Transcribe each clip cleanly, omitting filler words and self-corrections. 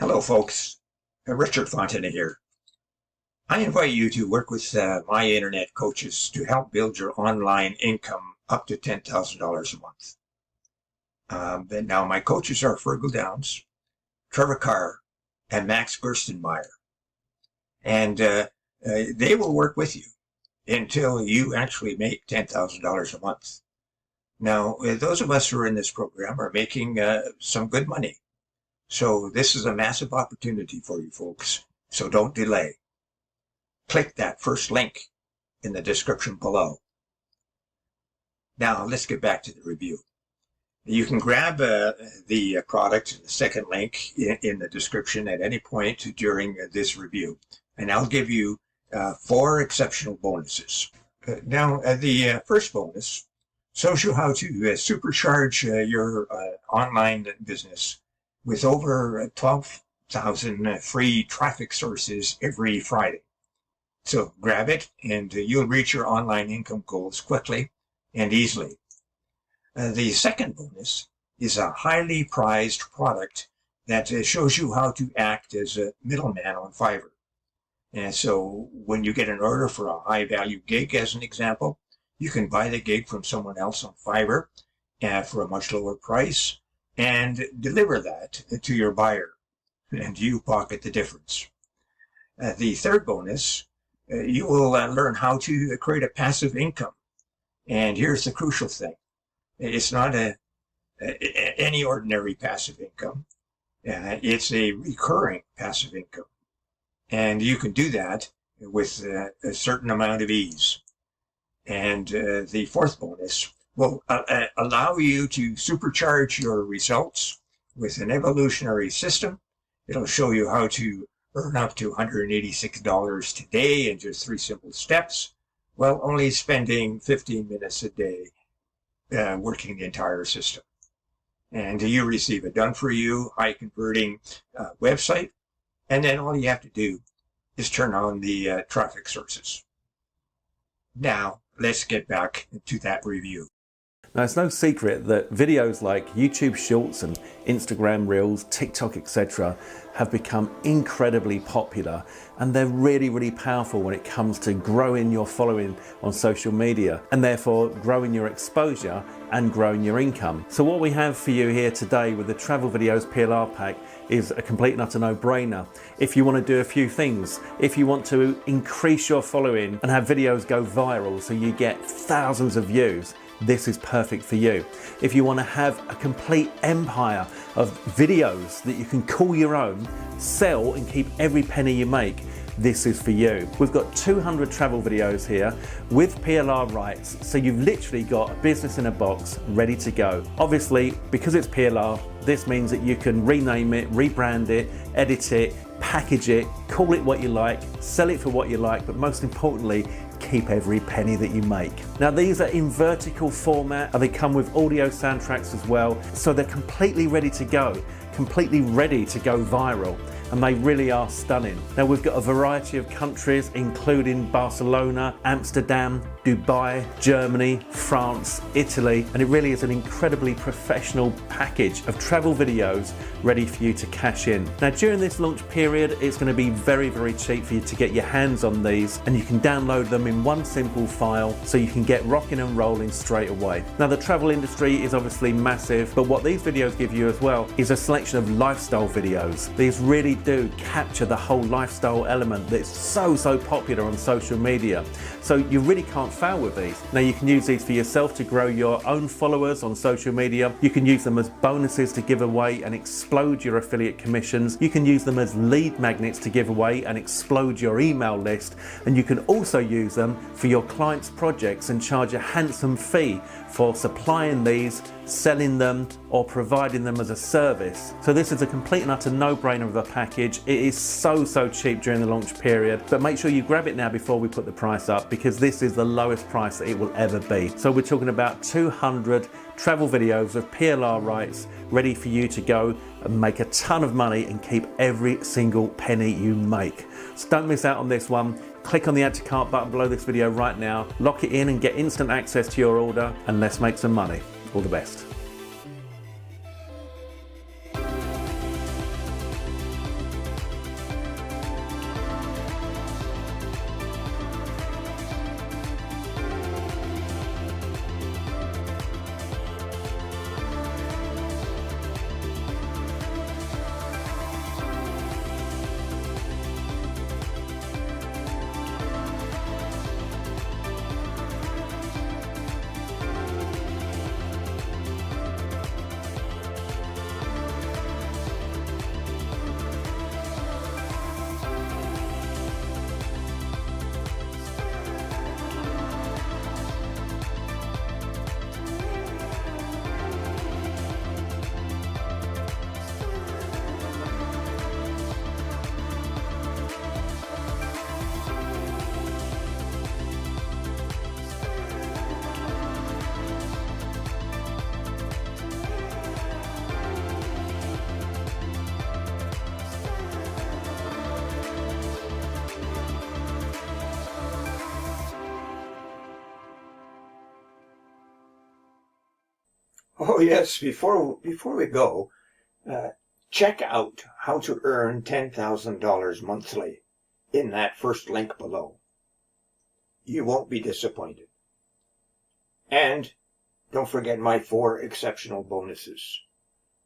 Hello, folks. Richard Fontana here. I invite you to work with my internet coaches to help build your online income up to $10,000 a month. Now, my coaches are Fergal Downs, Trevor Carr, and Max Gerstenmeyer. And they will work with you until you actually make $10,000 a month. Now, those of us who are in this program are making some good money. So this is a massive opportunity for you folks, so don't delay. Click that first link in the description below. Now let's get back to the review. You can grab the product, the second link in the description at any point during this review, and I'll give you 4 exceptional bonuses. Now the first bonus shows you how to supercharge your online business with over 12,000 free traffic sources every Friday. So grab it and you'll reach your online income goals quickly and easily. The second bonus is a highly prized product that shows you how to act as a middleman on Fiverr. And so when you get an order for a high value gig, as an example, you can buy the gig from someone else on Fiverr for a much lower price and deliver that to your buyer, and you pocket the difference. The third bonus, you will learn how to create a passive income. And here's the crucial thing. It's not any ordinary passive income. It's a recurring passive income. And you can do that with a certain amount of ease. And the fourth bonus will allow you to supercharge your results with an evolutionary system. It'll show you how to earn up to $186 today in just 3 simple steps, while only spending 15 minutes a day working the entire system. And you receive a done-for-you, high-converting website, and then all you have to do is turn on the traffic sources. Now, let's get back to that review. Now, it's no secret that videos like YouTube Shorts and Instagram Reels, TikTok, etc. have become incredibly popular, and they're really powerful when it comes to growing your following on social media and therefore growing your exposure and growing your income. So what we have for you here today with the Travel Videos PLR pack is a complete and utter no-brainer. If you want to do a few things, if you want to increase your following and have videos go viral so you get thousands of views, this is perfect for you. If you want to have a complete empire of videos that you can call your own, sell and keep every penny you make, this is for you. We've got 200 travel videos here with PLR rights, so you've literally got a business in a box ready to go. Obviously, because it's PLR, this means that you can rename it, rebrand it, edit it, package it, call it what you like, sell it for what you like, but most importantly, keep every penny that you make. Now, these are in vertical format, and they come with audio soundtracks as well, so they're completely ready to go viral, and they really are stunning. Now, we've got a variety of countries, including Barcelona, Amsterdam, Dubai, Germany, France, Italy, and it really is an incredibly professional package of travel videos ready for you to cash in. Now, during this launch period, it's going to be very cheap for you to get your hands on these, and you can download them in one simple file so you can get rocking and rolling straight away. Now, the travel industry is obviously massive, but what these videos give you as well is a selection of lifestyle videos. These really do capture the whole lifestyle element that's so popular on social media. So you really can't fail with these. Now, you can use these for yourself to grow your own followers on social media. You can use them as bonuses to give away and explode your affiliate commissions. You can use them as lead magnets to give away and explode your email list. And you can also use them for your clients' projects and charge a handsome fee for supplying these, selling them, or providing them as a service. So this is a complete and utter no-brainer of a package. It is so cheap during the launch period, but make sure you grab it now before we put the price up, because this is the lowest price that it will ever be. So we're talking about 200 travel videos of PLR rights ready for you to go and make a ton of money and keep every single penny you make. So don't miss out on this one. Click on the add to cart button below this video right now, lock it in and get instant access to your order, and let's make some money. All the best. Oh yes, before we go, check out how to earn $10,000 monthly in that first link below. You won't be disappointed. And don't forget my 4 exceptional bonuses.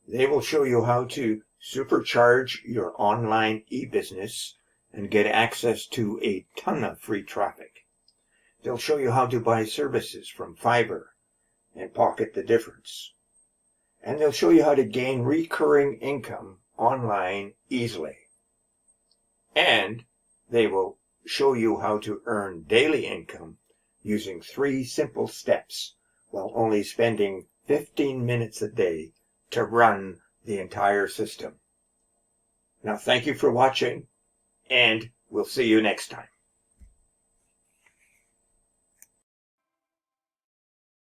They will show you how to supercharge your online e-business and get access to a ton of free traffic. They'll show you how to buy services from Fiverr and pocket the difference. And they'll show you how to gain recurring income online easily. And they will show you how to earn daily income using 3 simple steps while only spending 15 minutes a day to run the entire system. Now, thank you for watching, and we'll see you next time.